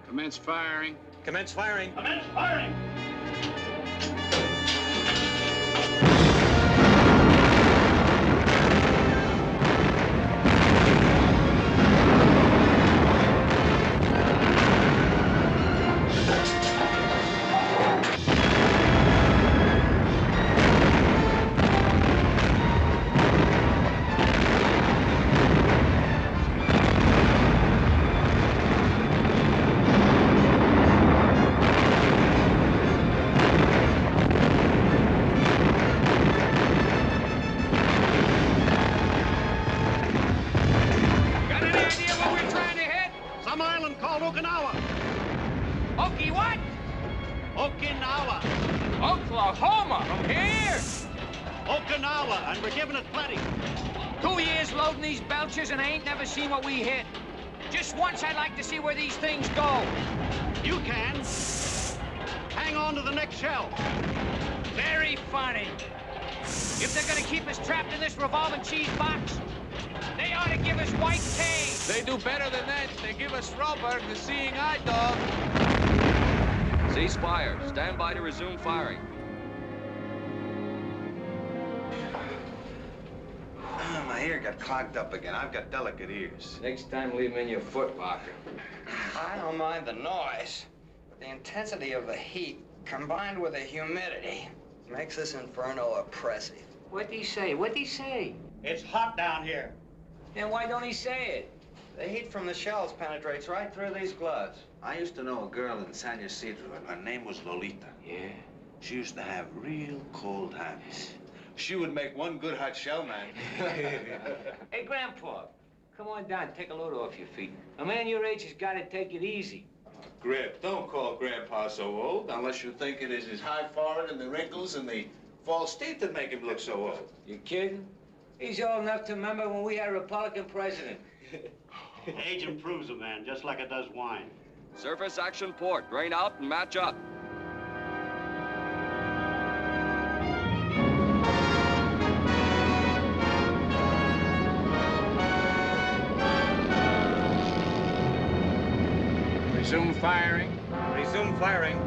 Commence firing. Commence firing. Commence firing! Okinawa. Okie what? Okinawa. Oklahoma. From here. Okinawa, and we're giving it plenty. 2 years loading these belchers, and I ain't never seen what we hit. Just once I'd like to see where these things go. You can. Hang on to the next shell. Very funny. If they're gonna keep us trapped in this revolving cheese box, they ought to give us white cane. They do better than that. They give us rubber, the seeing eye dog. Cease fire. Stand by to resume firing. My ear got clogged up again. I've got delicate ears. Next time, leave them in your foot locker. I don't mind the noise, but the intensity of the heat combined with the humidity makes this inferno oppressive. What'd he say? What'd he say? It's hot down here. Then why don't he say it? The heat from the shells penetrates right through these gloves. I used to know a girl in San Ysidro, and her name was Lolita. Yeah? She used to have real cold hands. She would make one good hot shell, man. Hey, Grandpa, come on down, take a load off your feet. A man your age has got to take it easy. Grip, don't call Grandpa so old, unless you think it is his high forehead and the wrinkles and the false teeth that make him look so old. You kidding? He's old enough to remember when we had a Republican president. Age improves a man, just like it does wine. Surface action port. Drain out and match up. Resume firing. Resume firing.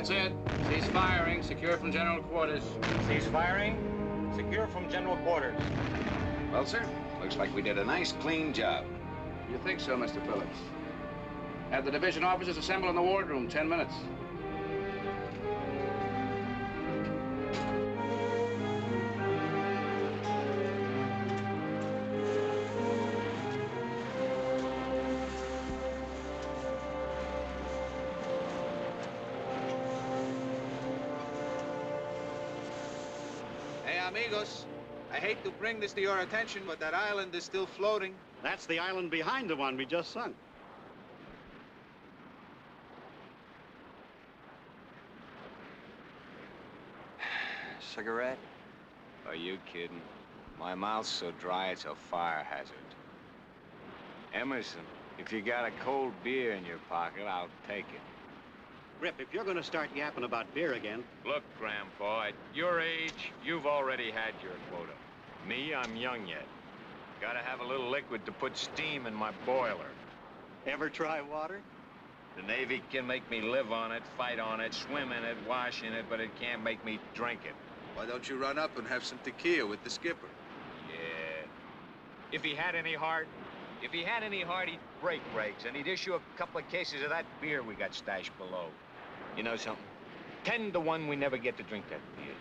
That's it. Cease firing. Secure from general quarters. Cease firing. Secure from general quarters. Well, sir, looks like we did a nice, clean job. You think so, Mr. Phillips? Have the division officers assemble in the wardroom. 10 minutes. Amigos, I hate to bring this to your attention, but that island is still floating. That's the island behind the one we just sunk. Cigarette? Are you kidding? My mouth's so dry it's a fire hazard. Emerson, if you got a cold beer in your pocket, I'll take it. Rip, if you're going to start yapping about beer again... Look, Grandpa, at your age, you've already had your quota. Me, I'm young yet. Gotta have a little liquid to put steam in my boiler. Ever try water? The Navy can make me live on it, fight on it, swim in it, wash in it, but it can't make me drink it. Why don't you run up and have some tequila with the skipper? Yeah. If he had any heart, he'd break breaks, and he'd issue a couple of cases of that beer we got stashed below. You know something? 10 to 1, we never get to drink that beer.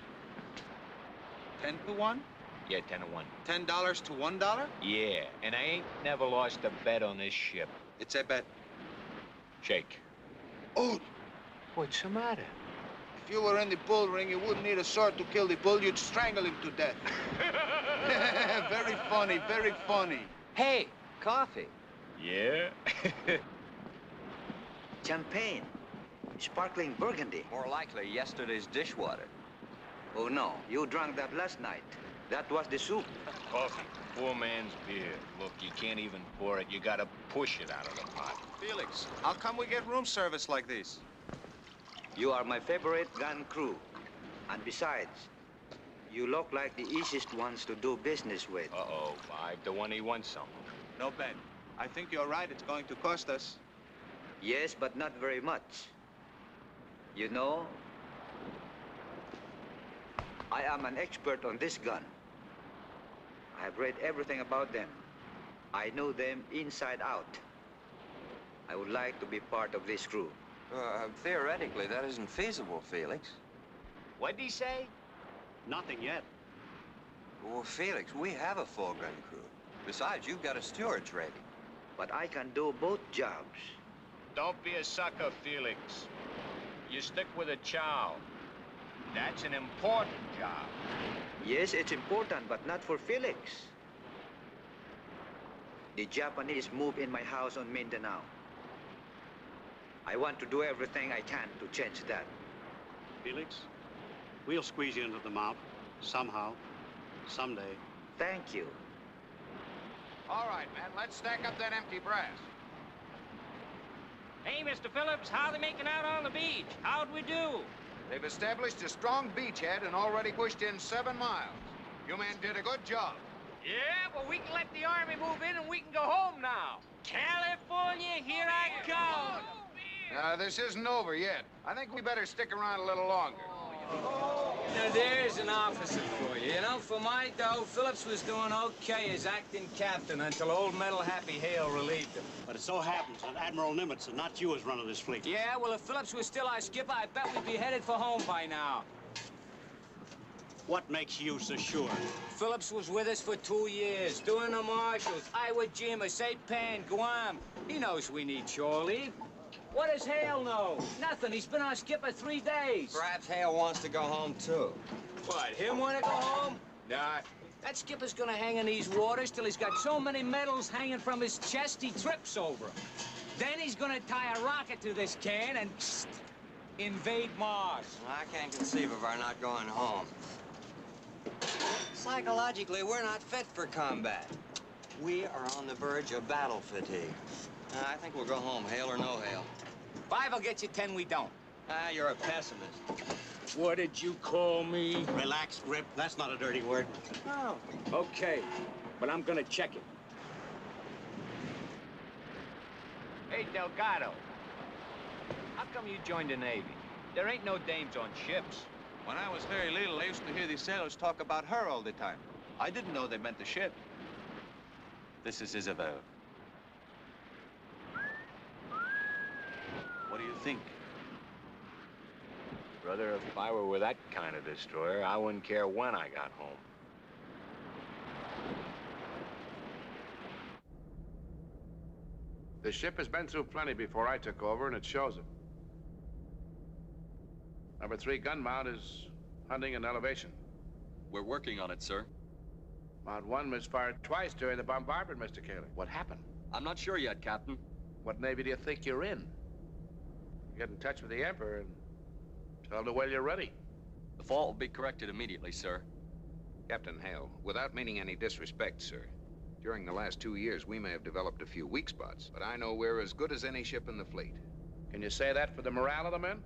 10 to 1? Yeah, 10 to 1. $10 to $1? Yeah, and I ain't never lost a bet on this ship. It's a bet. Shake. Oh, What's the matter? if you were in the bull ring, you wouldn't need a sword to kill the bull. You'd strangle him to death. Very funny, very funny. Hey, coffee. Yeah? Champagne. Sparkling burgundy. More likely yesterday's dishwater. Oh, no. You drank that last night. That was the soup. Coffee. Poor man's beer. Look, you can't even pour it. You gotta push it out of the pot. Felix, how come we get room service like this? You are my favorite gun crew. And besides, you look like the easiest ones to do business with. Uh-oh, 5 to 1, he wants some. No bet. I think you're right. It's going to cost us. Yes, but not very much. You know, I am an expert on this gun. I have read everything about them. I know them inside out. I would like to be part of this crew. Theoretically, that isn't feasible, Felix. What'd he say? Nothing yet. Well, Felix, we have a full gun crew. Besides, you've got a steward's rating. But I can do both jobs. Don't be a sucker, Felix. You stick with a chow. That's an important job. Yes, it's important, but not for Felix. The Japanese move in my house on Mindanao. I want to do everything I can to change that. Felix, we'll squeeze you into the mount. Somehow. Someday. Thank you. All right, man, let's stack up that empty brass. Hey, Mr. Phillips, how are they making out on the beach? How'd we do? They've established a strong beachhead and already pushed in 7 miles. You men did a good job. Yeah, well, we can let the Army move in and we can go home now. California, here I come. This isn't over yet. I think we better stick around a little longer. Now, there's an officer for you. You know, for my dough, Phillips was doing okay as acting captain until old Metal Happy Hale relieved him. But it so happens that Admiral Nimitz and not you is running this fleet. Yeah, well, if Phillips was still our skipper, I bet we'd be headed for home by now. What makes you so sure? Phillips was with us for 2 years, doing the marshals, Iwo Jima, Saipan, Guam. He knows we need shore leave. What does Hale know? Nothing. He's been our skipper 3 days. Perhaps Hale wants to go home, too. What, him want to go home? Nah. That skipper's gonna hang in these waters till he's got so many medals hanging from his chest he trips over 'em. Then he's gonna tie a rocket to this can and invade Mars. I can't conceive of our not going home. Psychologically, we're not fit for combat. We are on the verge of battle fatigue. I think we'll go home, Hale or no Hale. 5 will get you, 10 we don't. You're a pessimist. What did you call me? Relax, Rip. That's not a dirty word. Oh. Okay, but I'm gonna check it. Hey, Delgado. How come you joined the Navy? There ain't no dames on ships. When I was very little, I used to hear the sailors talk about her all the time. I didn't know they meant the ship. This is Isabel. What do you think? Brother, if I were with that kind of destroyer, I wouldn't care when I got home. The ship has been through plenty before I took over, and it shows it. Number 3 gun mount is hunting an elevation. We're working on it, sir. Mount 1 misfired twice during the bombardment, Mr. Cayley. What happened? I'm not sure yet, Captain. What Navy do you think you're in? Get in touch with the Emperor and tell the whale you're ready. The fault will be corrected immediately, sir. Captain Hale, without meaning any disrespect, sir, during the last 2 years, we may have developed a few weak spots, but I know we're as good as any ship in the fleet. Can you say that for the morale of the men?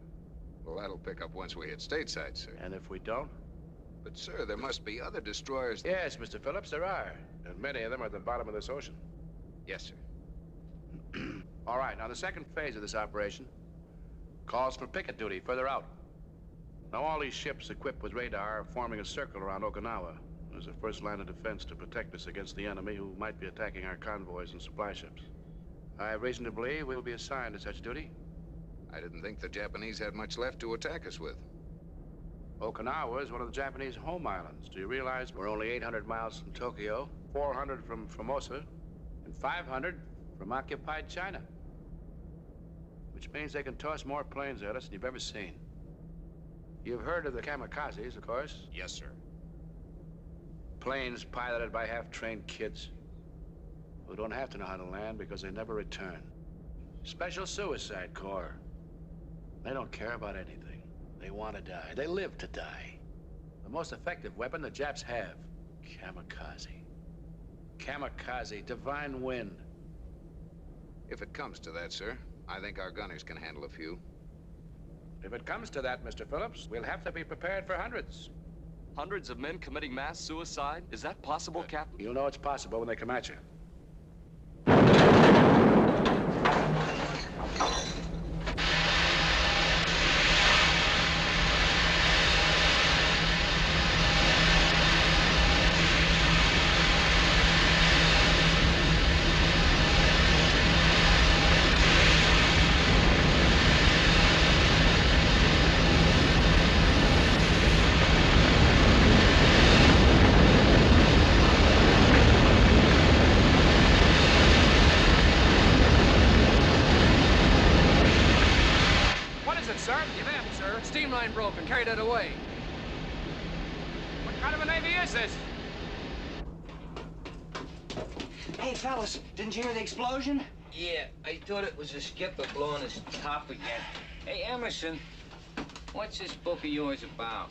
Well, that'll pick up once we hit stateside, sir. And if we don't? But, sir, there must be other destroyers... Yes, Mr. Phillips, there are. And many of them are at the bottom of this ocean. Yes, sir. All right, now the second phase of this operation calls for picket duty further out. Now all these ships equipped with radar are forming a circle around Okinawa as a first line of defense to protect us against the enemy who might be attacking our convoys and supply ships. I have reason to believe we will be assigned to such duty. I didn't think the Japanese had much left to attack us with. Okinawa is one of the Japanese home islands. Do you realize we're only 800 miles from Tokyo, 400 from Formosa, and 500 from occupied China? Which means they can toss more planes at us than you've ever seen. You've heard of the kamikazes, of course? Yes, sir. Planes piloted by half-trained kids who don't have to know how to land because they never return. Special Suicide Corps. They don't care about anything. They want to die. They live to die. The most effective weapon the Japs have. Kamikaze. Kamikaze, divine wind. If it comes to that, sir, I think our gunners can handle a few. If it comes to that, Mr. Phillips, we'll have to be prepared for hundreds. Hundreds of men committing mass suicide? Is that possible, Captain? You'll know it's possible when they come at you. Broken, carried it away. What kind of a Navy is this? Hey, fellas, didn't you hear the explosion? Yeah, I thought it was a skipper blowing his top again. Hey, Emerson, what's this book of yours about?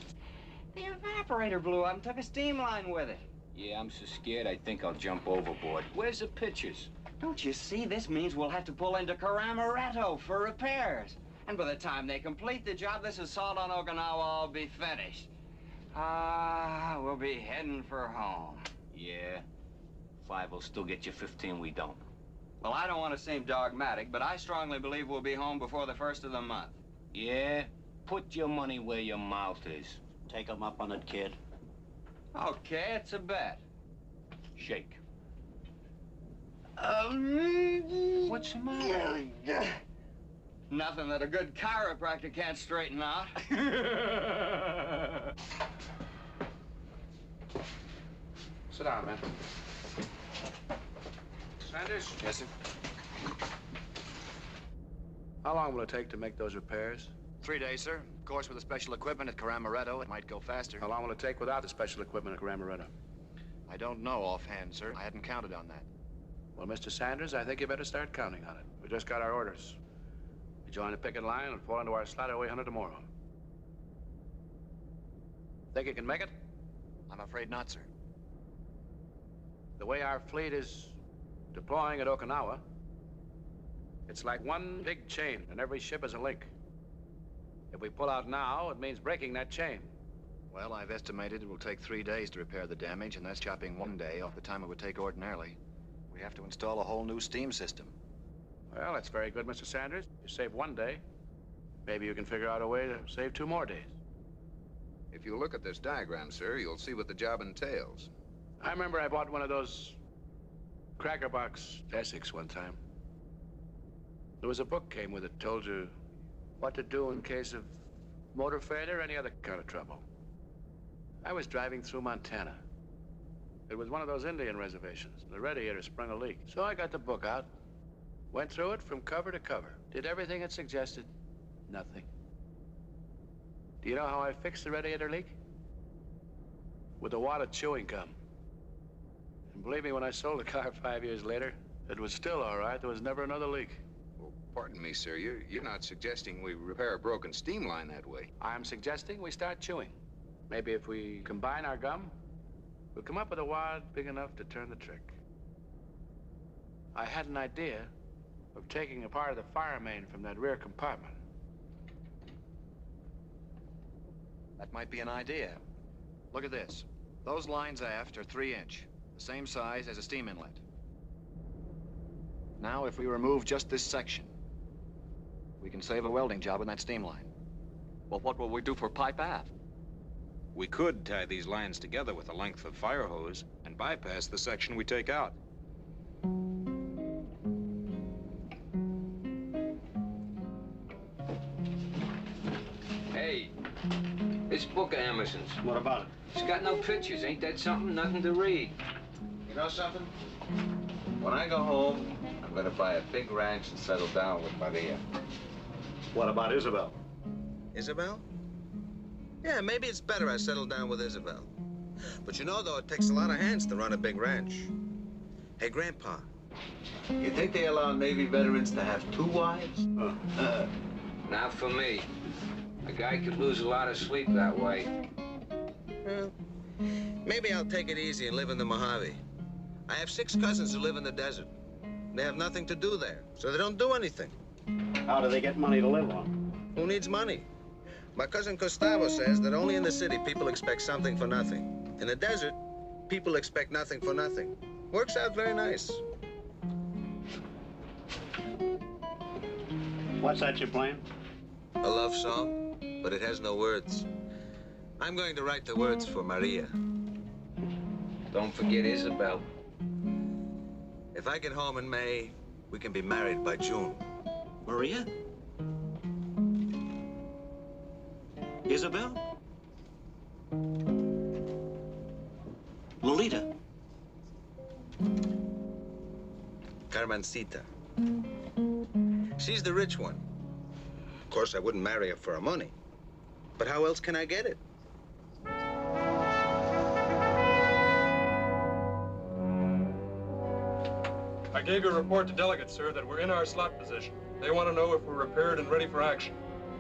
The evaporator blew up and took a steam line with it. Yeah, I'm so scared I think I'll jump overboard. Where's the pictures? Don't you see? This means we'll have to pull into Karamaretto for repairs. And by the time they complete the job, this assault on Okinawa will be finished. We'll be heading for home. Yeah. 5 will still get you, 15 we don't. Well, I don't want to seem dogmatic, but I strongly believe we'll be home before the 1st of the month. Yeah? Put your money where your mouth is. Take 'em up on it, kid. Okay, it's a bet. Shake. What's the matter? Nothing that a good chiropractor can't straighten out. Sit down, man. Sanders? Yes, sir. How long will it take to make those repairs? 3 days, sir. Of course, with the special equipment at Karamaretto, it might go faster. How long will it take without the special equipment at Karamaretto? I don't know offhand, sir. I hadn't counted on that. Well, Mr. Sanders, I think you better start counting on it. We just got our orders. We join the picket line and fall into our slot away hunter tomorrow. Think you can make it? I'm afraid not, sir. The way our fleet is deploying at Okinawa, it's like one big chain, and every ship is a link. If we pull out now, it means breaking that chain. Well, I've estimated it will take 3 days to repair the damage, and that's chopping 1 day off the time it would take ordinarily. We have to install a whole new steam system. Well, that's very good, Mr. Sanders. You save 1 day. Maybe you can figure out a way to save 2 more days. If you look at this diagram, sir, you'll see what the job entails. I remember I bought one of those cracker box Essex one time. There was a book came with it, told you what to do in case of motor failure or any other kind of trouble. I was driving through Montana. It was one of those Indian reservations. The radiator sprung a leak. So I got the book out, went through it from cover to cover, did everything it suggested. Nothing. Do you know how I fixed the radiator leak? With a wad of chewing gum. And believe me, when I sold the car 5 years later, it was still all right. There was never another leak. Well, pardon me, sir. You're not suggesting we repair a broken steam line that way. I'm suggesting we start chewing. Maybe if we combine our gum, we'll come up with a wad big enough to turn the trick. I had an idea of taking a part of the fire main from that rear compartment. That might be an idea. Look at this. Those lines aft are 3-inch, the same size as a steam inlet. Now, if we remove just this section, we can save a welding job in that steam line. Well, what will we do for pipe aft? We could tie these lines together with a length of fire hose and bypass the section we take out. Hey, this book of Emerson's. What about it? It's got no pictures. Ain't that something? Nothing to read. You know something? When I go home, I'm gonna buy a big ranch and settle down with Maria. What about Isabel? Isabel? Yeah, maybe it's better I settle down with Isabel. But you know, though, it takes a lot of hands to run a big ranch. Hey, Grandpa, You think they allow Navy veterans to have 2 wives? Not for me. A guy could lose a lot of sleep that way. well, maybe I'll take it easy and live in the Mojave. I have 6 cousins who live in the desert. They have nothing to do there, so they don't do anything. How do they get money to live on? Who needs money? My cousin Gustavo says that only in the city people expect something for nothing. In the desert, people expect nothing for nothing. Works out very nice. What's that you're playing? A love song, but it has no words. I'm going to write the words for Maria. Don't forget Isabel. If I get home in May, we can be married by June. Maria? Isabel? Lolita? Carmencita. She's the rich one. Of course, I wouldn't marry her for her money. But how else can I get it? I gave your report to delegates, sir, that we're in our slot position. They want to know if we're repaired and ready for action.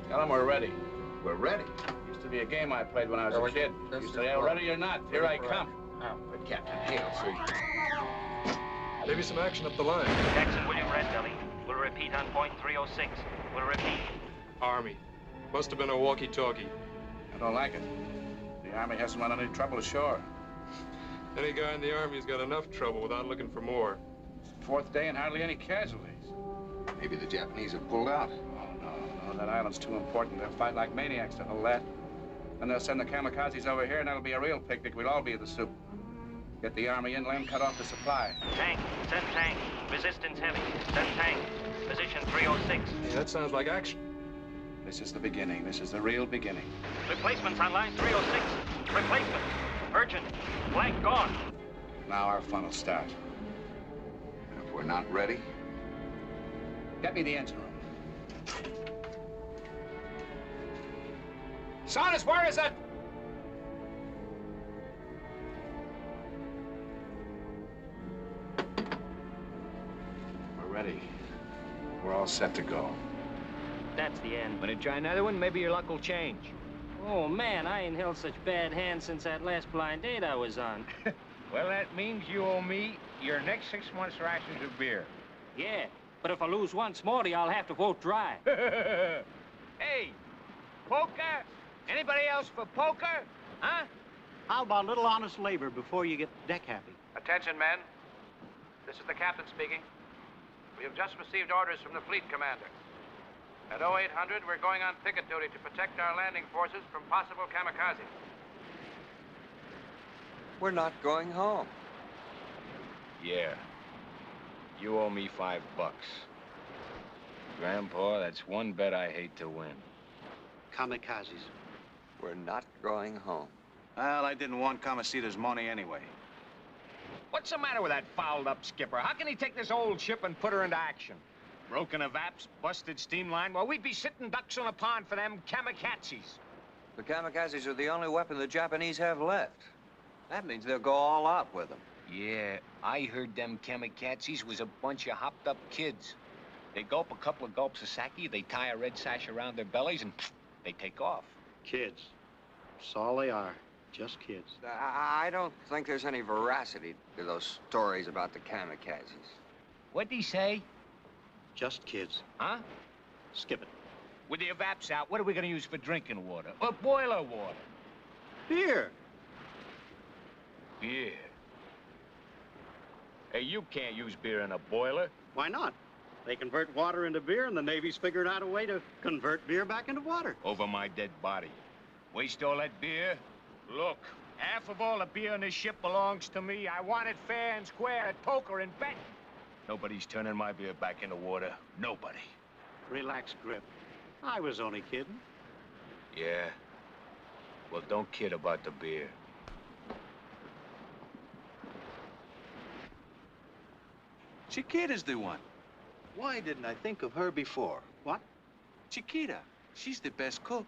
Tell them we're ready. We're ready. Used to be a game I played when I was a kid. You say, "Oh, ready or not, here I come." Oh, but Captain Hale, sir. Maybe some action up the line. Jackson William Red Belly. We'll repeat on point 306. We'll repeat. Army. Must have been a walkie-talkie. I don't like it. The Army hasn't run any trouble ashore. Any guy in the Army's got enough trouble without looking for more. 4th day and hardly any casualties. Maybe the Japanese have pulled out. Oh, no, that island's too important. They'll fight like maniacs to hold that. Then they'll send the kamikazes over here, and that'll be a real picnic. We'll all be at the soup. Get the Army inland, cut off the supply. Tank. Send tank. Resistance heavy. Send tank. Position 306. Hey, that sounds like action. This is the beginning. This is the real beginning. Replacements on line 306. Replacement. Urgent. Blank gone. Now our fun will start. And if we're not ready, Get me the engine room. Saunders, where is it? We're ready. We're all set to go. That's the end. Want to try another one? Maybe your luck will change. Oh, man, I ain't held such bad hands since that last blind date I was on. Well, that means you owe me your next 6 months' rations of beer. Yeah, but if I lose once more, I'll have to vote dry. Hey, poker? Anybody else for poker? Huh? How about a little honest labor before you get deck happy? Attention, men. This is the captain speaking. We have just received orders from the fleet commander. At 0800, we're going on picket duty to protect our landing forces from possible kamikazes. We're not going home. Yeah. You owe me $5. Grandpa, that's one bet I hate to win. Kamikazes. We're not going home. Well, I didn't want Kamacita's money anyway. What's the matter with that fouled-up skipper? How can he take this old ship and put her into action? Broken evaps, busted steam line. Well, we'd be sitting ducks on a pond for them kamikazes. The kamikazes are the only weapon the Japanese have left. That means they'll go all out with them. Yeah, I heard them kamikazes was a bunch of hopped-up kids. They gulp a couple of gulps of sake, they tie a red sash around their bellies, and they take off. Kids. That's all they are. Just kids. I don't think there's any veracity to those stories about the kamikazes. What'd he say? Just kids. Huh? Skip it. With the evaps out, what are we gonna use for drinking water? Or boiler water? Beer. Beer. Hey, you can't use beer in a boiler. Why not? They convert water into beer, and the Navy's figured out a way to convert beer back into water. Over my dead body. Waste all that beer? Look, half of all the beer on this ship belongs to me. I want it fair and square at poker and bet. Nobody's turning my beer back into water. Nobody. Relax, Grip. I was only kidding. Yeah? Well, don't kid about the beer. Chiquita's the one. Why didn't I think of her before? What? Chiquita. She's the best cook.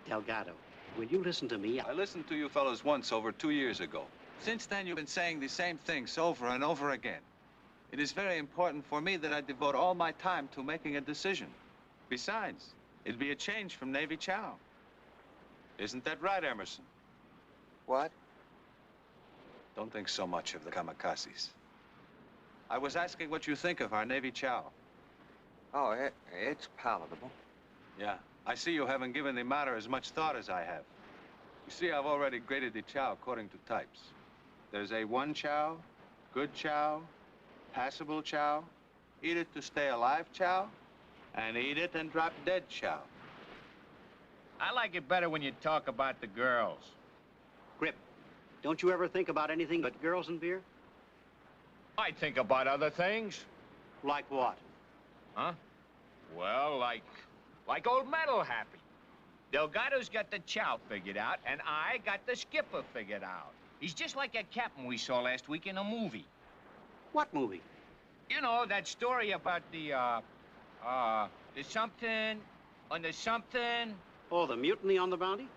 Delgado, will you listen to me? I listened to you fellows once over 2 years ago. Since then, you've been saying the same things over and over again. It is very important for me that I devote all my time to making a decision. Besides, it'd be a change from Navy chow. Isn't that right, Emerson? What? Don't think so much of the kamikazes. I was asking what you think of our Navy chow. Oh, it's palatable. Yeah, I see you haven't given the matter as much thought as I have. You see, I've already graded the chow according to types. There's A1 chow, good chow, passable chow, eat it to stay alive chow, and eat it and drop dead chow. I like it better when you talk about the girls. Grip, don't you ever think about anything but girls and beer? I think about other things. Like what? Huh? Well, like old Metal Happy. Delgado's got the chow figured out, and I got the skipper figured out. He's just like that captain we saw last week in a movie. What movie? You know, that story about the something, on the something. Oh, the mutiny on the Bounty?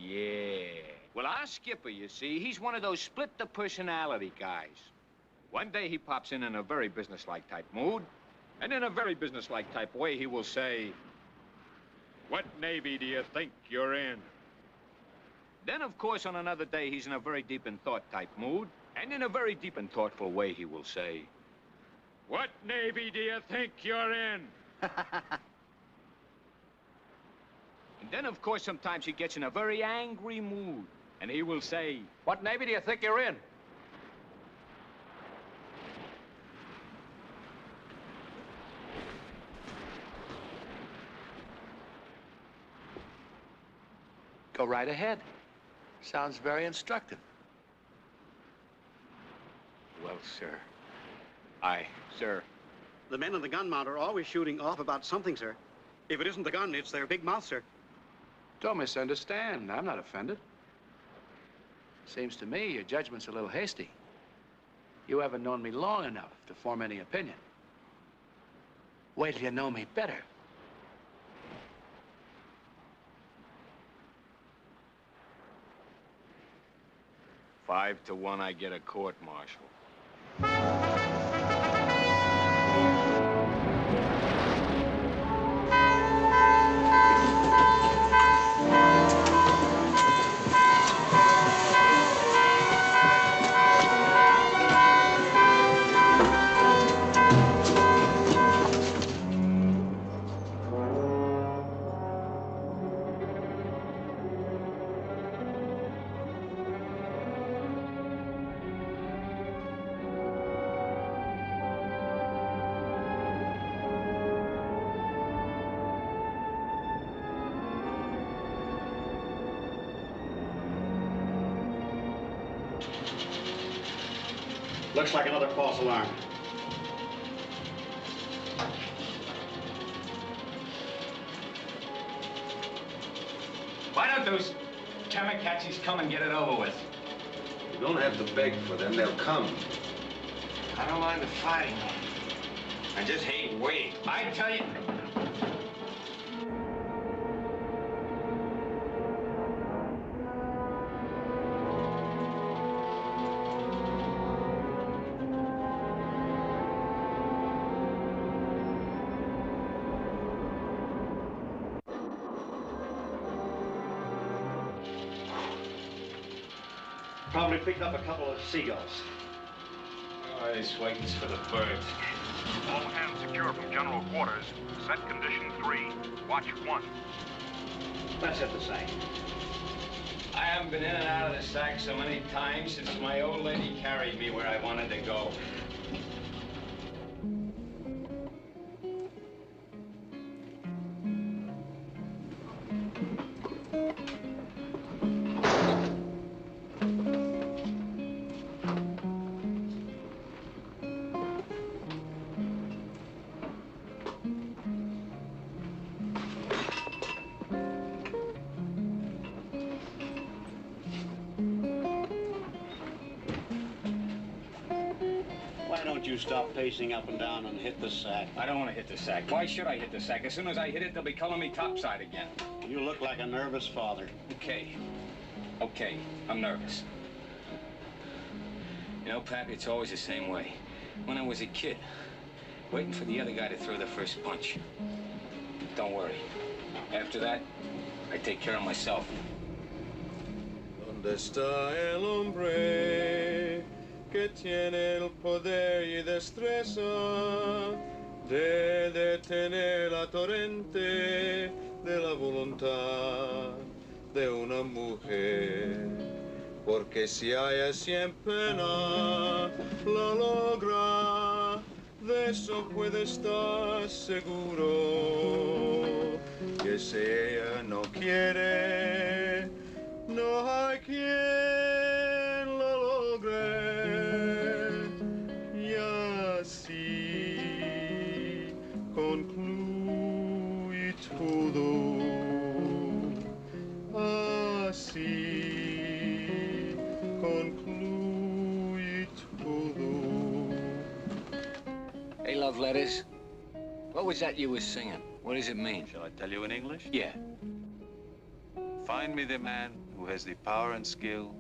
Yeah. Well, our skipper, you see, he's one of those split-the-personality guys. One day he pops in a very businesslike type mood, and in a very businesslike type way, he will say, "What Navy do you think you're in?" Then, of course, on another day, he's in a very deep in thought type mood, and in a very deep and thoughtful way, he will say, "What Navy do you think you're in?" And then, of course, sometimes he gets in a very angry mood, and he will say, "What Navy do you think you're in?" Go right ahead. Sounds very instructive. Well, sir. Sir. The men in the gun mount are always shooting off about something, sir. If it isn't the gun, it's their big mouth, sir. Don't misunderstand. I'm not offended. Seems to me your judgment's a little hasty. You haven't known me long enough to form any opinion. Wait till you know me better. Five to 1, I get a court-martial. Looks like another false alarm. Why don't those kamikazes come and get it over with? You don't have to beg for them. They'll come. I don't mind the fighting. I just hate waiting. I tell you. Probably picked up a couple of seagulls. Oh, this waiting's for the birds. All hands secure from general quarters. Set condition 3. Watch 1. That's at the sack. I haven't been in and out of the sack so many times since my old lady carried me where I wanted to go. Why don't you stop pacing up and down and hit the sack? I don't want to hit the sack. Why should I hit the sack? As soon as I hit it, they'll be calling me topside again. You look like a nervous father. Okay. Okay, I'm nervous. You know, Pappy, it's always the same way. When I was a kid, waiting for the other guy to throw the first punch. Don't worry. After that, I take care of myself. ¿Dónde está el hombre que tiene el poder y destreza de detener la torrente de la voluntad de una mujer? Porque si haya siempre pena, la logra, de eso puede estar seguro. Que si ella no quiere, no hay quien la logre. Y así concluye todo. Así concluye todo. Hey, love letters. What was that you were singing? What does it mean? Shall I tell you in English? Yeah. Find me the man who has the power and skill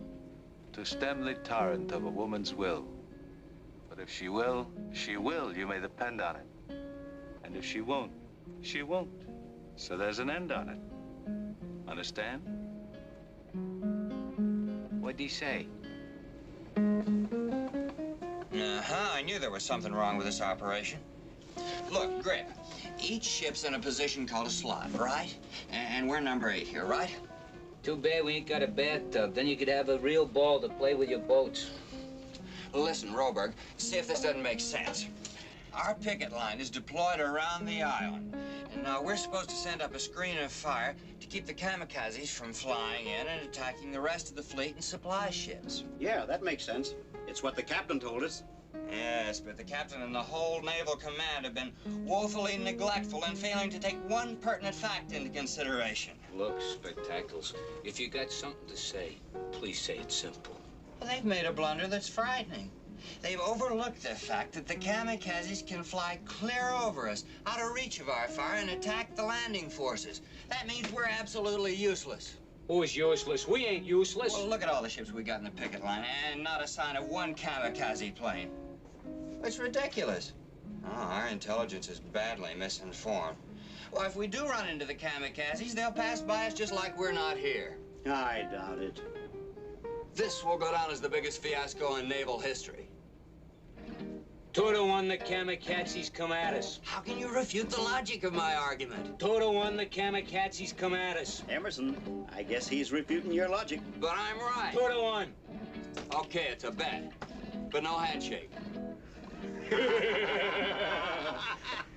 to stem the torrent of a woman's will. But if she will, you may depend on it. And if she won't, she won't. So there's an end on it. Understand? What'd he say? I knew there was something wrong with this operation. Look, Grip, each ship's in a position called a slot, right? And we're number 8 here, right? Too bad we ain't got a bathtub. Then you could have a real ball to play with your boats. Listen, Roberg, see if this doesn't make sense. Our picket line is deployed around the island. And now we're supposed to send up a screen of fire to keep the kamikazes from flying in and attacking the rest of the fleet and supply ships. Yeah, that makes sense. It's what the captain told us. Yes, but the captain and the whole naval command have been woefully neglectful in failing to take one pertinent fact into consideration. Look, Spectacles, if you got something to say, please say it simple. Well, they've made a blunder that's frightening. They've overlooked the fact that the kamikazes can fly clear over us, out of reach of our fire, and attack the landing forces. That means we're absolutely useless. Who is useless? We ain't useless. Well, look at all the ships we got in the picket line, and not a sign of one kamikaze plane. It's ridiculous. Oh, our intelligence is badly misinformed. Well, if we do run into the kamikazes, they'll pass by us just like we're not here. I doubt it. This will go down as the biggest fiasco in naval history. 2-1 the kamikazes come at us. How can you refute the logic of my argument? 2-1 the kamikazes come at us. Emerson, I guess he's refuting your logic. But I'm right. 2-1. Okay, it's a bet, but no handshake.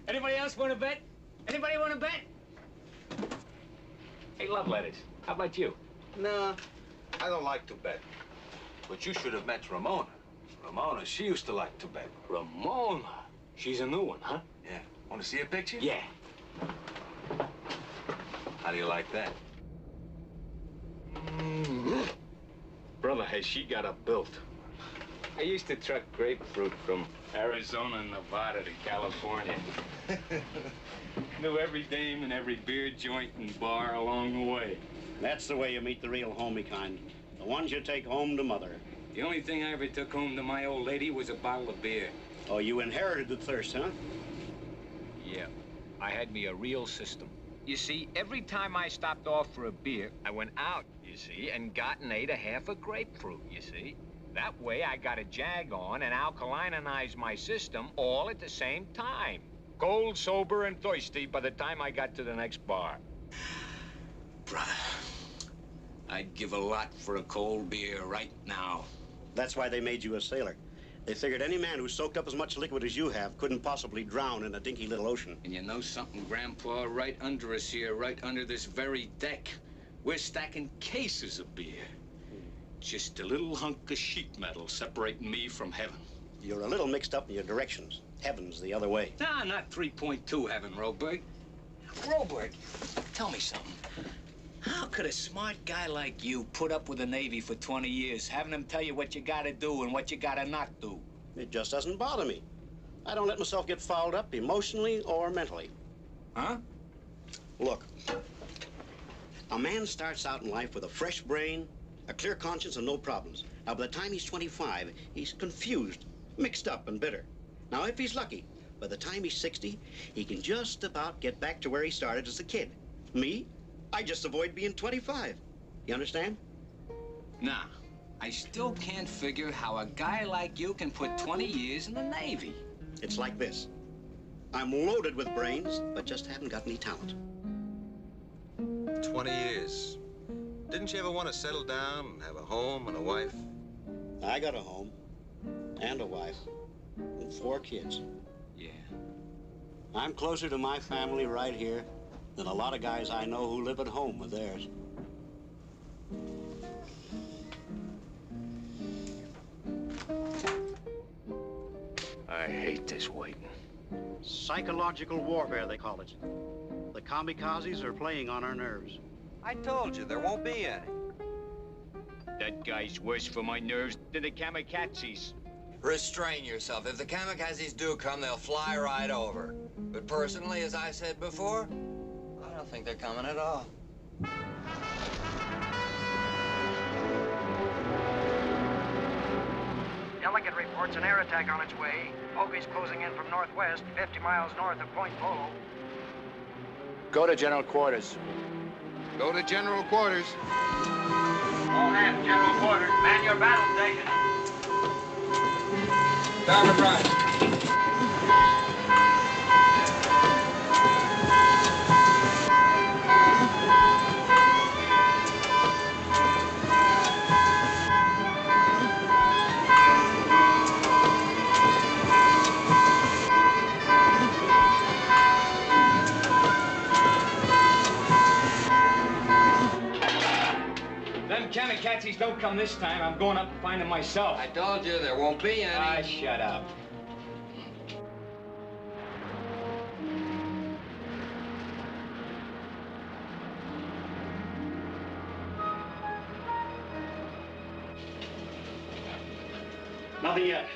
Anybody else want to bet? Anybody want to bet? Hey, love letters. How about you? No, I don't like to bet. But you should have met Ramona. Ramona, she used to like to bet. Ramona? She's a new one, huh? Yeah. Want to see a picture? Yeah. How do you like that? Brother, has she got a built. I used to truck grapefruit from Arizona and Nevada to California. Knew every dame and every beer joint and bar along the way. That's the way you meet the real homey kind. The ones you take home to mother. The only thing I ever took home to my old lady was a bottle of beer. Oh, you inherited the thirst, huh? Yeah, I had me a real system. You see, every time I stopped off for a beer, I went out, you see, and got and ate a half a grapefruit, you see. That way I got a jag on and alkalinized my system all at the same time. Cold, sober, and thirsty by the time I got to the next bar. Brother, I'd give a lot for a cold beer right now. That's why they made you a sailor. They figured any man who soaked up as much liquid as you have couldn't possibly drown in a dinky little ocean. And you know something, Grandpa? Right under us here, right under this very deck, We're stacking cases of beer. Just a little hunk of sheet metal separating me from heaven. You're a little mixed up in your directions. Heaven's the other way. Nah, not 3.2 heaven, Roberg. Roberg, tell me something. How could a smart guy like you put up with the Navy for 20 years, having them tell you what you gotta do and what you gotta not do? It just doesn't bother me. I don't let myself get fouled up emotionally or mentally. Huh? Look, a man starts out in life with a fresh brain, a clear conscience, and no problems. Now, by the time he's 25, he's confused, mixed up, and bitter. Now, if he's lucky, by the time he's 60, he can just about get back to where he started as a kid. Me, I just avoid being 25. You understand? Nah, I still can't figure how a guy like you can put 20 years in the Navy. It's like this. I'm loaded with brains, but just haven't got any talent. 20 years. Didn't you ever want to settle down and have a home and a wife? I got a home and a wife and 4 kids. Yeah. I'm closer to my family right here than a lot of guys I know who live at home with theirs. I hate this waiting. Psychological warfare, they call it. The kamikazes are playing on our nerves. I told you, there won't be any. That guy's worse for my nerves than the kamikazes. Restrain yourself. If the kamikazes do come, they'll fly right over. But personally, as I said before, I don't think they're coming at all. Delegate reports an air attack on its way. Oki's closing in from northwest, 50 miles north of Point Polo. Go to general quarters. Go to general quarters. All hands, general quarters. Man your battle station. Starboard right. Kamikazes don't come this time. I'm going up to find them myself. I told you there won't be any. Ah, shut up. Nothing yet.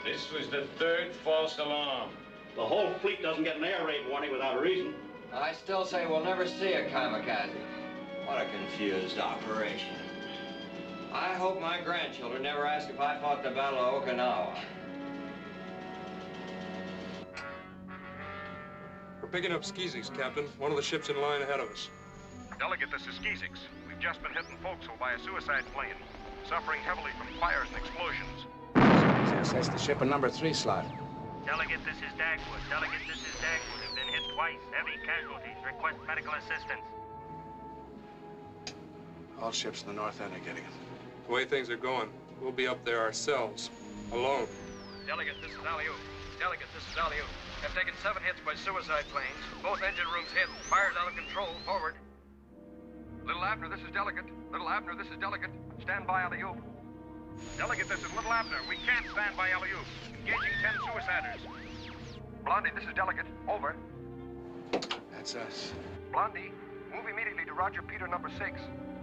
This was the 3rd false alarm. The whole fleet doesn't get an air raid warning without a reason. I still say we'll never see a kamikaze. What a confused operation. I hope my grandchildren never ask if I fought the Battle of Okinawa. We're picking up Skeezix, Captain. One of the ships in line ahead of us. Delegate, this is Skeezix. We've just been hit in forecastle by a suicide plane, suffering heavily from fires and explosions. That's the ship in number 3 slot. Delegate, this is Dagwood. Delegate, this is Dagwood. Have been hit twice. Heavy casualties. Request medical assistance. All ships in the north end are getting it. The way things are going, we'll be up there ourselves, alone. Delegate, this is Aliou. Delegate, this is Aliou. Have taken 7 hits by suicide planes. Both engine rooms hit. Fire's out of control. Forward. Little Abner, this is Delegate. Little Abner, this is Delegate. Stand by, Aliou. Delegate, this is Little Abner. We can't stand by Aliou. Engaging 10 suiciders. Blondie, this is Delegate. Over. That's us. Blondie, move immediately to Roger Peter number 6.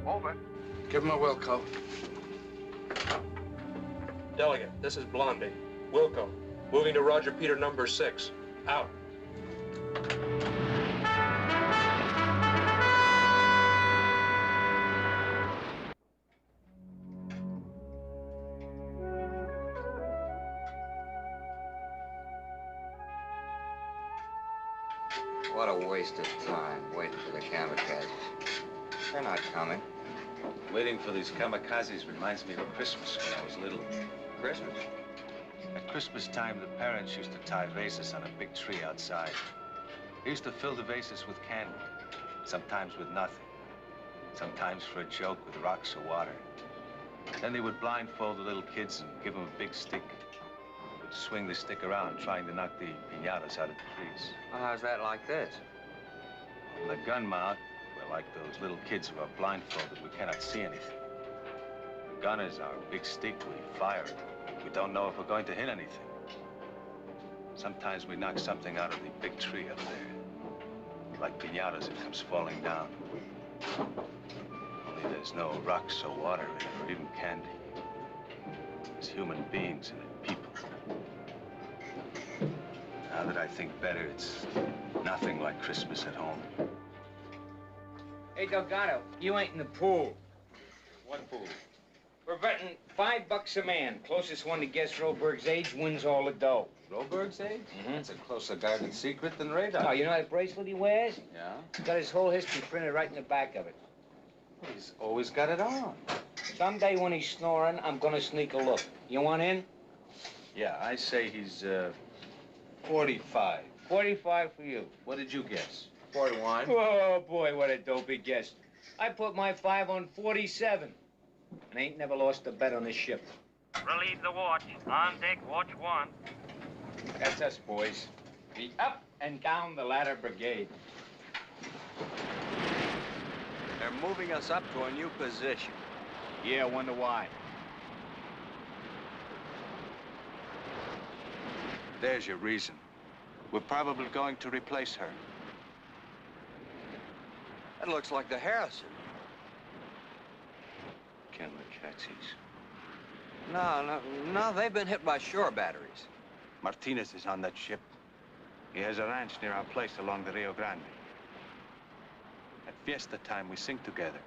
Over. Give him a Wilco. Delegate, this is Blondie. Wilco, moving to Roger Peter number 6. Out. What a waste of time waiting for the kamikazes. They're not coming. Waiting for these kamikazes reminds me of Christmas when I was little. Christmas? At Christmas time, the parents used to tie vases on a big tree outside. They used to fill the vases with candy, sometimes with nothing, sometimes for a joke with rocks or water. Then they would blindfold the little kids and give them a big stick. They would swing the stick around, trying to knock the piñatas out of the trees. Well, how's that like this? On the gun mount, well, like those little kids who are blindfolded. We cannot see anything. The gun is our big stick. We fire it. We don't know if we're going to hit anything. Sometimes we knock something out of the big tree up there. Like piñatas, it comes falling down. Only there's no rocks or water in it, or even candy. There's human beings in it, people. Now that I think better, it's nothing like Christmas at home. Hey, Delgado, you ain't in the pool. What pool? We're betting $5 a man. Closest one to guess Roberg's age wins all the dough. Roberg's age? That's a closer guarded secret than radar. Oh, you know that bracelet he wears? Yeah? He's got his whole history printed right in the back of it. Well, he's always got it on. Someday when he's snoring, I'm gonna sneak a look. You want in? Yeah, I say he's, 45. 45 for you. What did you guess? 41. Oh, boy, what a dopey guess. I put my 5 on 47. And ain't never lost a bet on this ship. Relieve the watch. On deck, watch 1. That's us, boys. The up and down the ladder brigade. They're moving us up to a new position. Yeah, wonder why. There's your reason. We're probably going to replace her. That looks like the Harrison. Can't look taxis. No, they've been hit by shore batteries. Martinez is on that ship. He has a ranch near our place along the Rio Grande. At fiesta time, we sing together.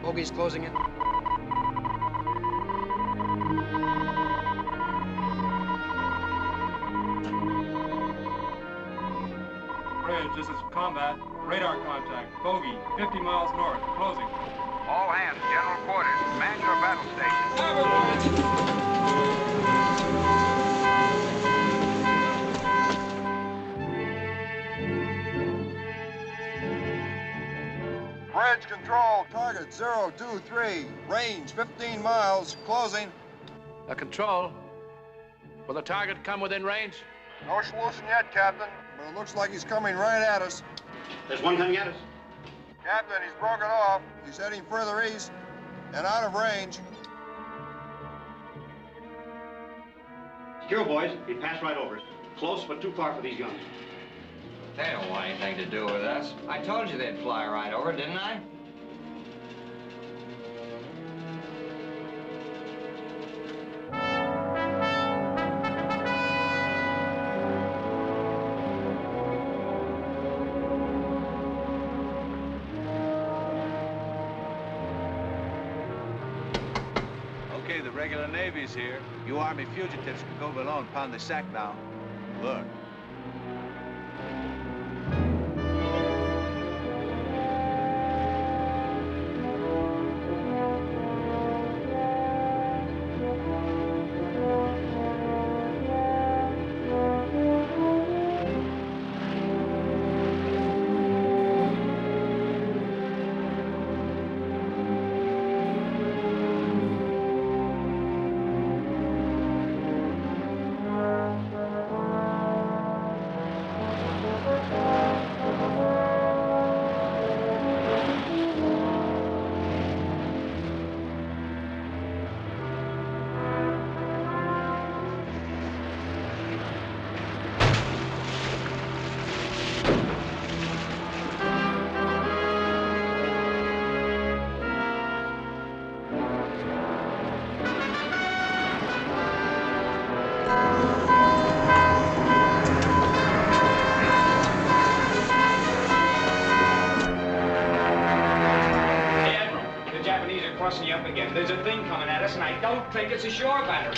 Bogey's closing in. Bridge, this is combat. Radar contact. Bogey, 50 miles north. Closing. All hands, general quarters. Man your battle station. Bridge control, target 023, range 15 miles, closing. Control. Will the target come within range? No solution yet, Captain, but it looks like he's coming right at us. There's one coming at us. Captain, he's broken off. He's heading further east and out of range. Secure, boys. He passed right over us. Close, but too far for these guns. They don't want anything to do with us. I told you they'd fly right over, didn't I? Okay, the regular Navy's here. You Army fugitives can go below and pound the sack now. Look. Crossing you up again. There's a thing coming at us, and I don't think it's a shore battery.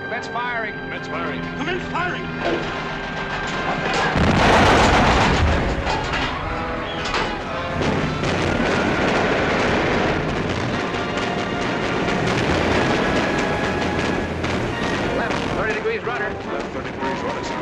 Commence firing. Commence firing. Commence firing! Left, 30 degrees rudder. Left 30 degrees rudder, sir.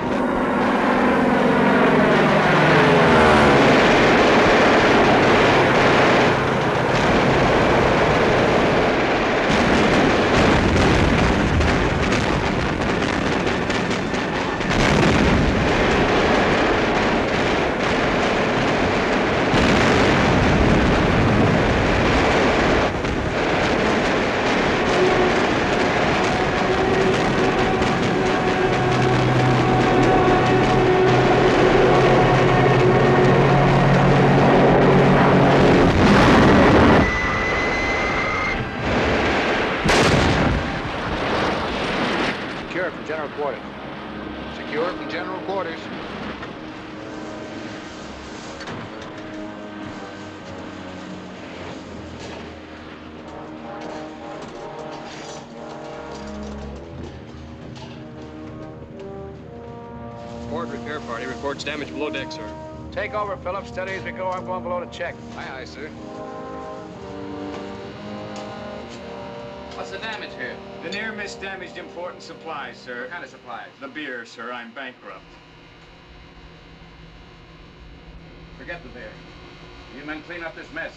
party reports damage below deck, sir. Take over, Phillips. Steady as we go. I'm going below to check. Aye, aye, sir. What's the damage here? The near miss damaged important supplies, sir. What kind of supplies? The beer, sir. I'm bankrupt. Forget the beer. You men clean up this mess.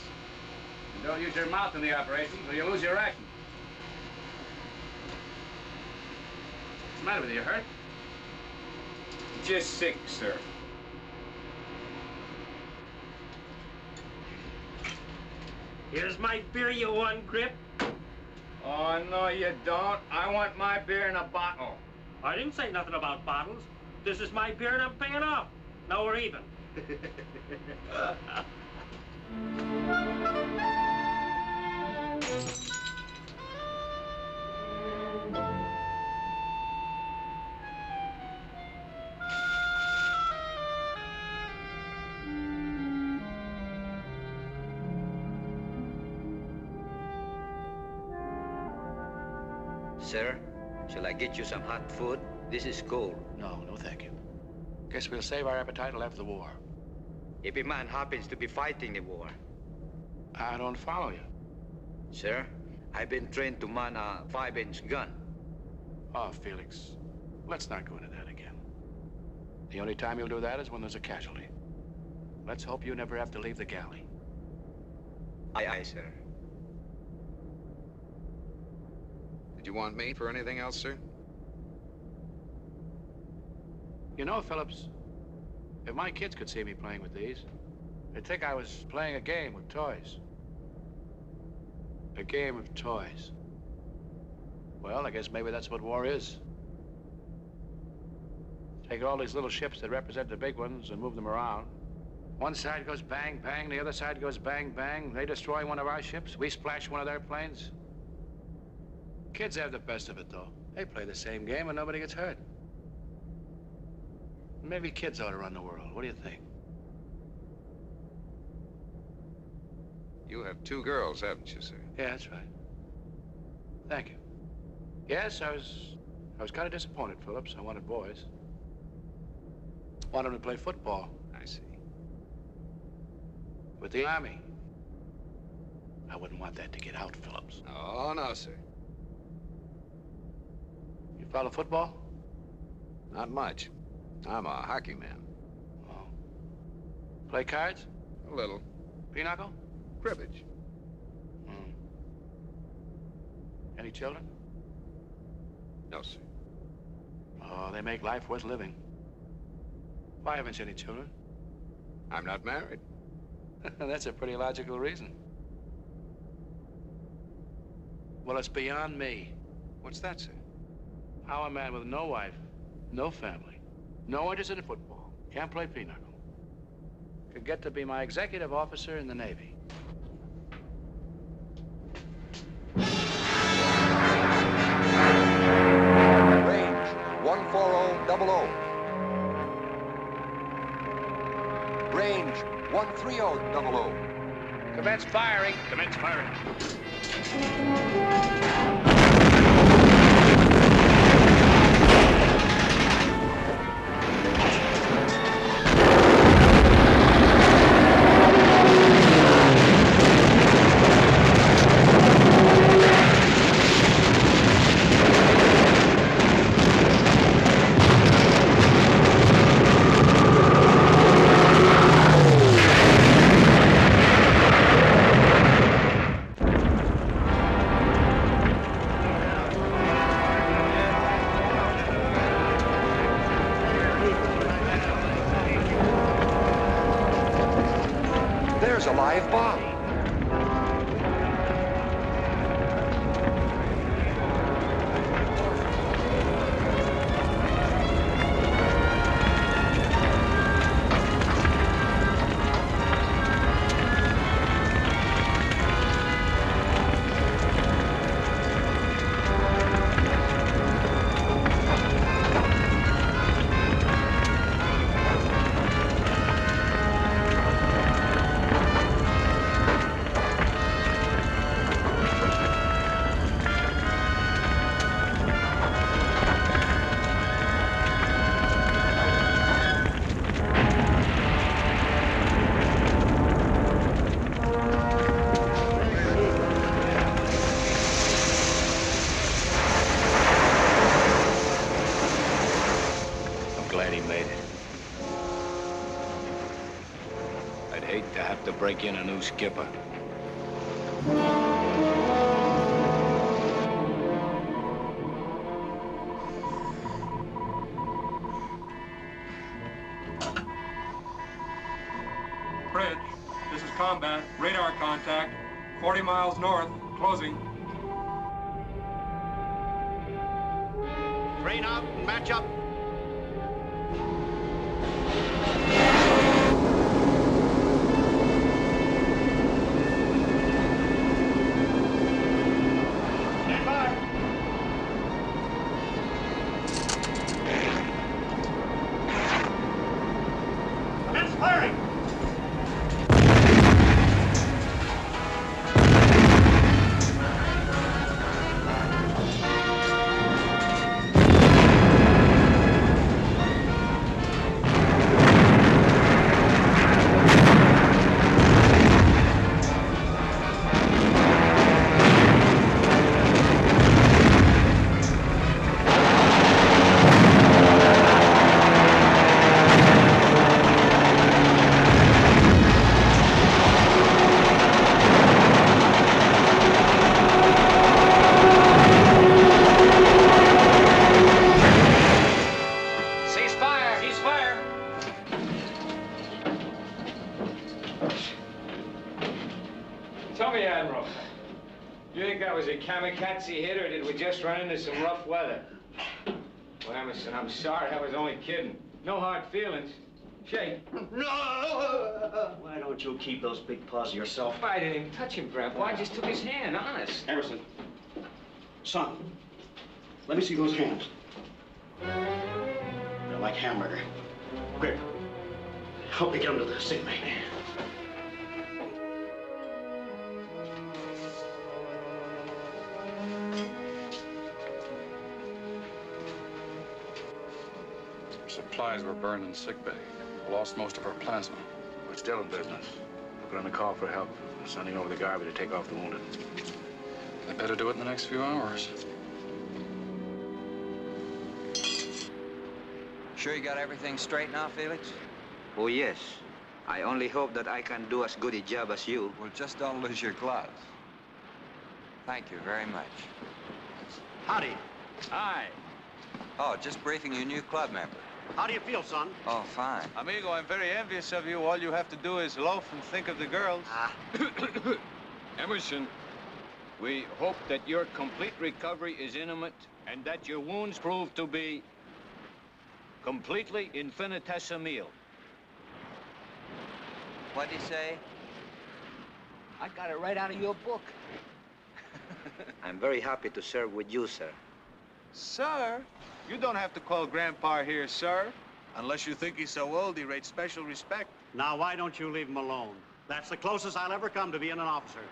And don't use your mouth in the operation, or you'll lose your ration. What's the matter with you? Hurt? Just sick, sir. Here's my beer, you want, Grip? Oh, no, you don't. I want my beer in a bottle. I didn't say nothing about bottles. This is my beer and I'm paying off. Now we're even. Sir, shall I get you some hot food? This is cold. No, no thank you. Guess we'll save our appetite till after the war. If a man happens to be fighting the war. I don't follow you. Sir, I've been trained to man a 5-inch gun. Oh, Felix, let's not go into that again. The only time you'll do that is when there's a casualty. Let's hope you never have to leave the galley. Aye, aye, sir. Did you want me for anything else, sir? You know, Phillips, if my kids could see me playing with these, they'd think I was playing a game with toys. A game of toys. Well, I guess maybe that's what war is. Take all these little ships that represent the big ones and move them around. One side goes bang, bang, the other side goes bang, bang. They destroy one of our ships, we splash one of their planes. Kids have the best of it, though. They play the same game and nobody gets hurt. Maybe kids ought to run the world. What do you think? You have 2 girls, haven't you, sir? Yeah, that's right. Thank you. Yes, I was kind of disappointed, Phillips. I wanted boys. Wanted them to play football. I see. With the Army. I wouldn't want that to get out, Phillips. Oh, no, sir. You follow football? Not much. I'm a hockey man. Oh. Play cards? A little. Pinochle? Cribbage. Hmm. Any children? No, sir. Oh, they make life worth living. Why haven't you any children? I'm not married. That's a pretty logical reason. Well, it's beyond me. What's that, sir? How a man with no wife, no family, no interest in football, can't play pinochle, could get to be my executive officer in the Navy. Range 14000. Range 13000. Commence firing. Commence firing. There's a live bomb. break in a new skipper. Bridge, this is combat. Radar contact. 40 miles north. Closing. Train out and match up. Stand by. Commence firing. Tell me, Admiral, you think that was a kamikaze hit, or did we just run into some rough weather? Well, Emerson, I'm sorry. I was only kidding. No hard feelings. Shake. No! Why don't you keep those big paws to yourself? I didn't even touch him, Grandpa. I just took his hand, honest. Emerson. Son, let me see those hands. They're like hamburger. Quick. Help me get them to the sick bay. Supplies were burned in sick bay. Lost most of our plasma. We're still in business. We're on a call for help. We're sending over the Garvey to take off the wounded. They better do it in the next few hours. Sure you got everything straight now, Felix? Oh, yes. I only hope that I can do as good a job as you. Well, just don't lose your gloves. Thank you very much. Howdy. Hi. Oh, just briefing your new club member. How do you feel, son? Oh, fine. Amigo, I'm very envious of you. All you have to do is loaf and think of the girls. Emerson, we hope that your complete recovery is imminent and that your wounds prove to be completely infinitesimal. What'd he say? I got it right out of your book. I'm very happy to serve with you, sir. Sir? You don't have to call Grandpa here, sir. Unless you think he's so old, he rates special respect. Now, why don't you leave him alone? That's the closest I'll ever come to being an officer.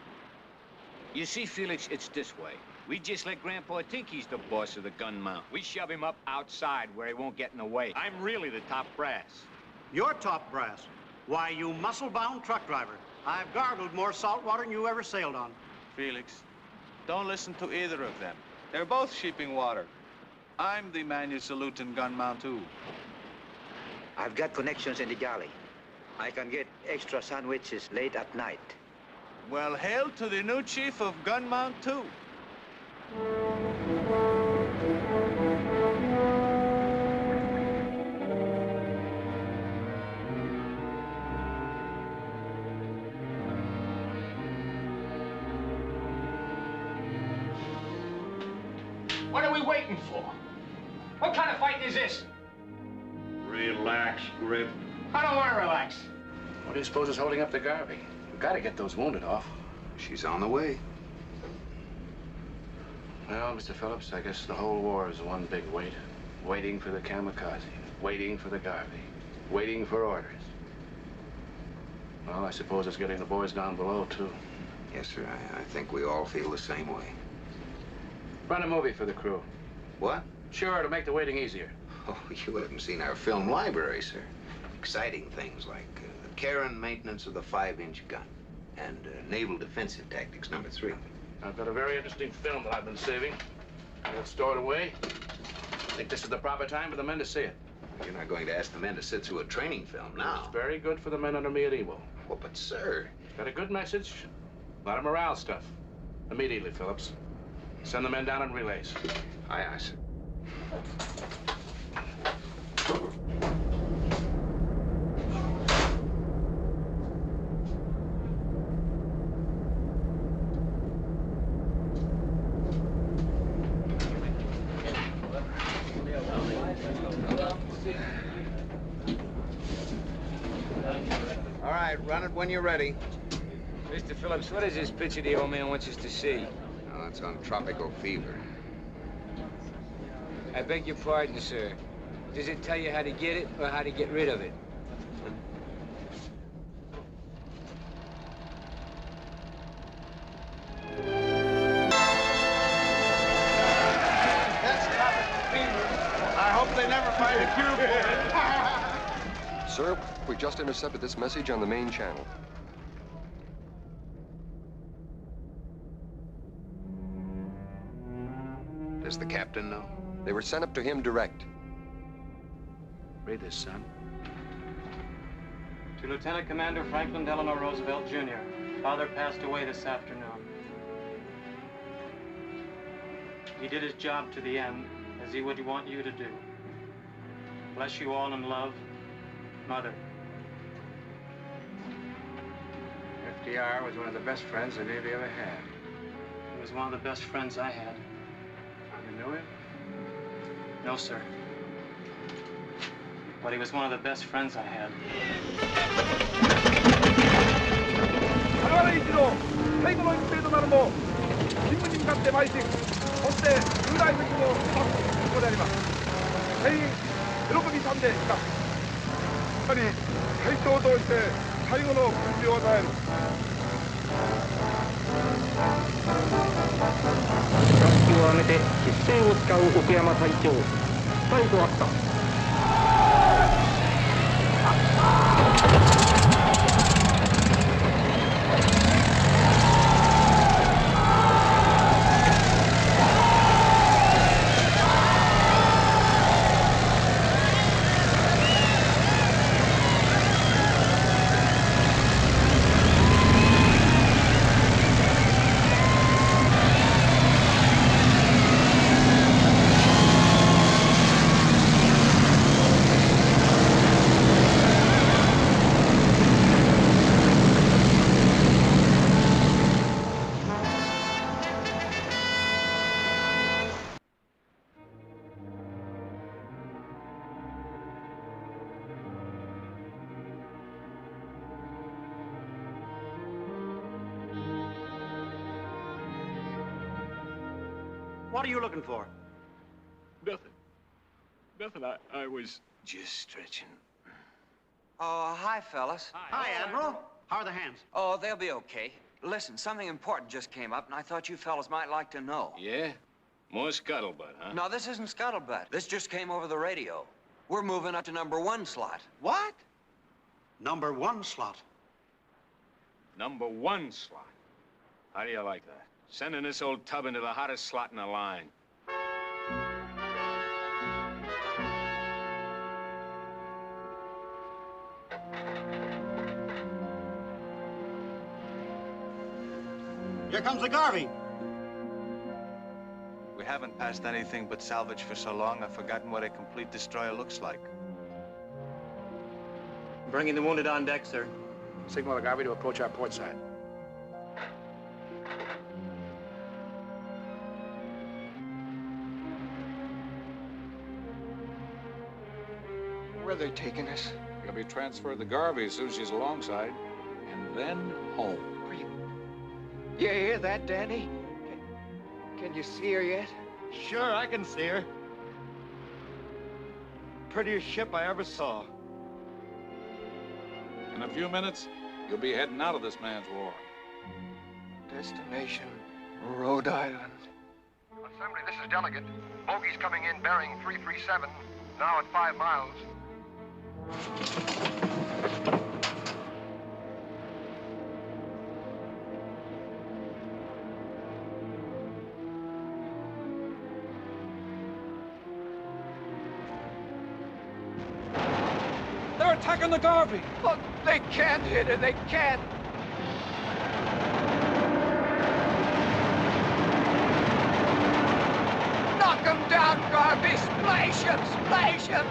You see, Felix, it's this way. We just let Grandpa think he's the boss of the gun mount. We shove him up outside where he won't get in the way. I'm really the top brass. You're top brass. Why, you muscle-bound truck driver. I've gargled more salt water than you ever sailed on. Felix, don't listen to either of them. They're both sheeping water. I'm the man you salute in gun mount, too. I've got connections in the galley. I can get extra sandwiches late at night. Well, hail to the new chief of gun mount, too. What are we waiting for? What kind of fighting is this? Relax, Grip. I don't want to relax. What do you suppose is holding up the Garvey? We've got to get those wounded off. She's on the way. Well, Mr. Phillips, I guess the whole war is one big wait. Waiting for the kamikaze. Waiting for the Garvey. Waiting for orders. Well, I suppose it's getting the boys down below, too. Yes, sir. I think we all feel the same way. Run a movie for the crew. What? Sure, to make the waiting easier. Oh, you haven't seen our film library, sir. Exciting things like the care and maintenance of the 5-inch gun and naval defensive tactics #3. I've got a very interesting film that I've been saving. I'll store it away. I think this is the proper time for the men to see it. You're not going to ask the men to sit through a training film now. It's very good for the men under me at Ewo. Well, but sir... Got a good message? A lot of morale stuff. Immediately, Phillips. Send the men down in relays. Aye, aye, sir. All right, run it when you're ready. Mr. Phillips, what is this picture the old man wants us to see? Oh, that's on tropical fever. I beg your pardon, sir. Does it tell you how to get it or how to get rid of it? That's tropical fever. I hope they never find a cure for it. Sir, we just intercepted this message on the main channel. Does the captain know? They were sent up to him direct. Read this, son. To Lieutenant Commander Franklin Delano Roosevelt, Jr. Father passed away this afternoon. He did his job to the end, as he would want you to do. Bless you all in love, Mother. FDR was one of the best friends the Navy ever had. He was one of the best friends I had. You knew him? No, sir. But he was one of the best friends I had. 我々一同最後の一兵となるも任務に向かって邁進、そして雄大責務を果たすことであります。全員喜びさんでいます。やはり隊長として最後の訓示を与える。楽器を上げて必戦を使う奥山隊長、最後あった。What are you looking for? Nothing. Nothing. I was just stretching. Oh, hi, fellas. Hi, Admiral. How are the hands? Oh, they'll be okay. Listen, something important just came up, and I thought you fellas might like to know. Yeah? More scuttlebutt, huh? No, this isn't scuttlebutt. This just came over the radio. We're moving up to #1 slot. What? #1 slot. #1 slot. How do you like that? Sending this old tub into the hottest slot in the line. Here comes the Garvey. We haven't passed anything but salvage for so long, I've forgotten what a complete destroyer looks like. Bringing the wounded on deck, sir. Signal the Garvey to approach our port side. Where are they taking us? You'll be transferred to Garvey as soon as she's alongside, and then home. You hear that, Danny? Can you see her yet? Sure, I can see her. Prettiest ship I ever saw. In a few minutes, you'll be heading out of this man's war. Destination, Rhode Island. Assembly, this is Delegate. Bogey's coming in bearing 337, now at 5 miles. They're attacking the Garvey. Oh, they can't hit her. They can't. Knock him down, Garvey. Splash him. Splash him.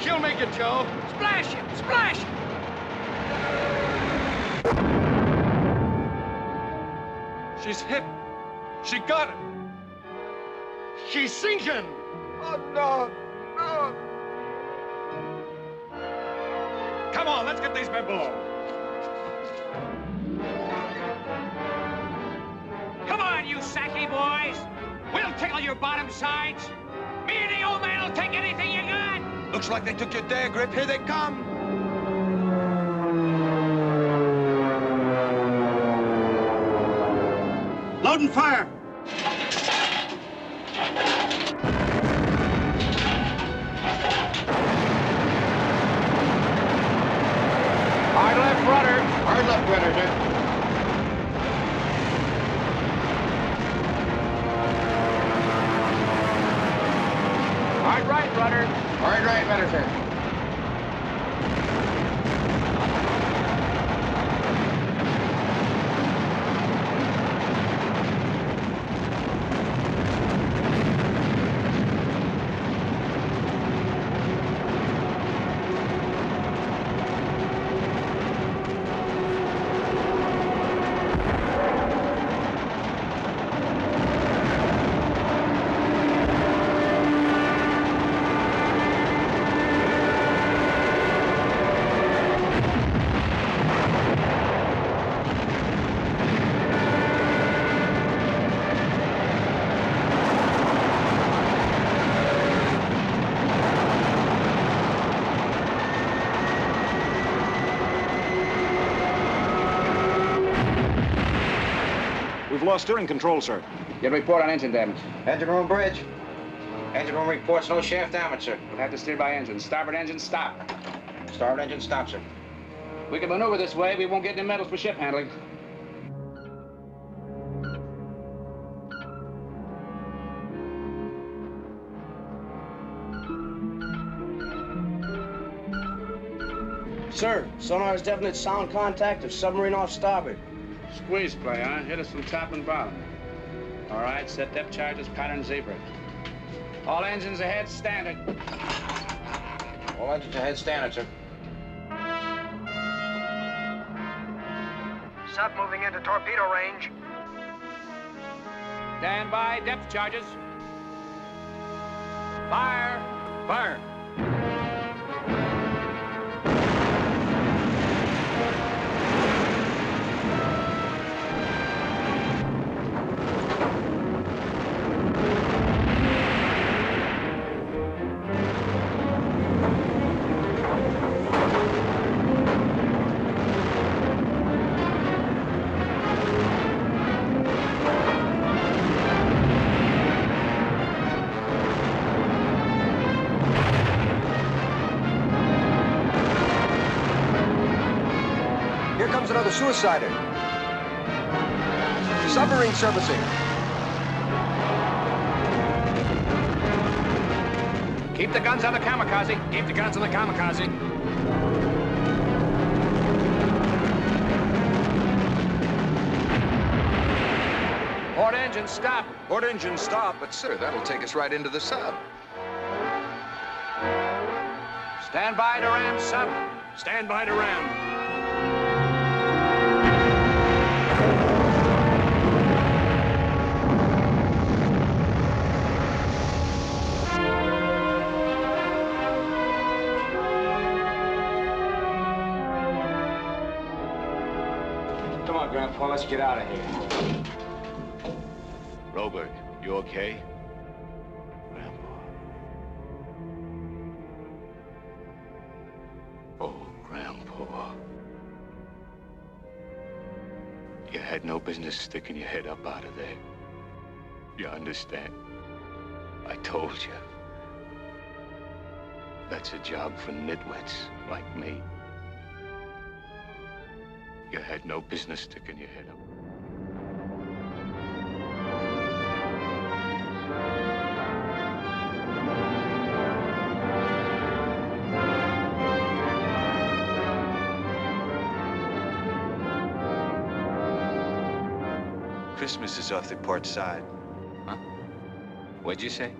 She'll make it, Joe. Splash him. Splash him. She's hit. She got it. She's sinking. Oh, no. No. Come on, let's get these men below. Come on, you sacky boys. We'll tickle your bottom sides. Me and the old man will take anything you got. Looks like they took your dare grip. Here they come. Load and fire. Hard left rudder. Hard left rudder, sir. Hard right rudder. Hard right rudder, sir. Lost steering control, sir. Get a report on engine damage. Engine room bridge. Engine room reports no shaft damage, sir. We'll have to steer by engine. Starboard engine, stop. Starboard engine, stop, sir. We can maneuver this way. We won't get any medals for ship handling. Sir, sonar's definite sound contact of submarine off starboard. Squeeze play, huh? Hit us from top and bottom. All right, set depth charges, pattern zebra. All engines ahead, standard. All engines ahead, standard, sir. Sub moving into torpedo range. Stand by, depth charges. Fire! Fire! Another suicider. Submarine servicing. Keep the guns on the kamikaze. Keep the guns on the kamikaze. Port engine, stop. Port engine, stop. But, sir, that'll take us right into the sub. Stand by to ram, sub. Stand by to ram. Come on, Grandpa, let's get out of here. Robert, you okay? Grandpa. Oh, Grandpa. You had no business sticking your head up out of there. You understand? I told you. That's a job for nitwits like me. You had no business sticking your head up. Christmas is off the port side. Huh? What'd you say?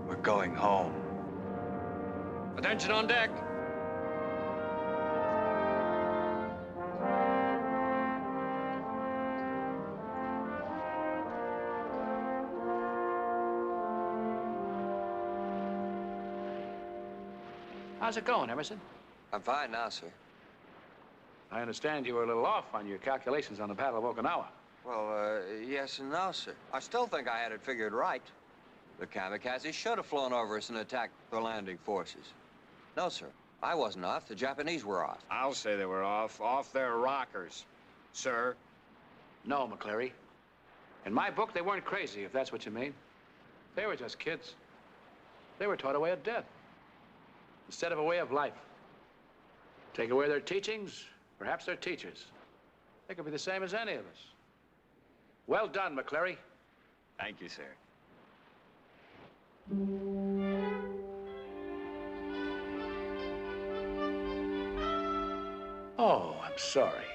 We're going home. Attention on deck. How's it going, Emerson? I'm fine now, sir. I understand you were a little off on your calculations on the Battle of Okinawa. Well, yes and no, sir. I still think I had it figured right. The kamikazes should have flown over us and attacked the landing forces. No, sir. I wasn't off. The Japanese were off. I'll say they were off their rockers, sir. No, McCleary. In my book, they weren't crazy, if that's what you mean. They were just kids. They were taught a way of death instead of a way of life. Take away their teachings, perhaps their teachers. They could be the same as any of us. Well done, McCleary. Thank you, sir. Oh, I'm sorry.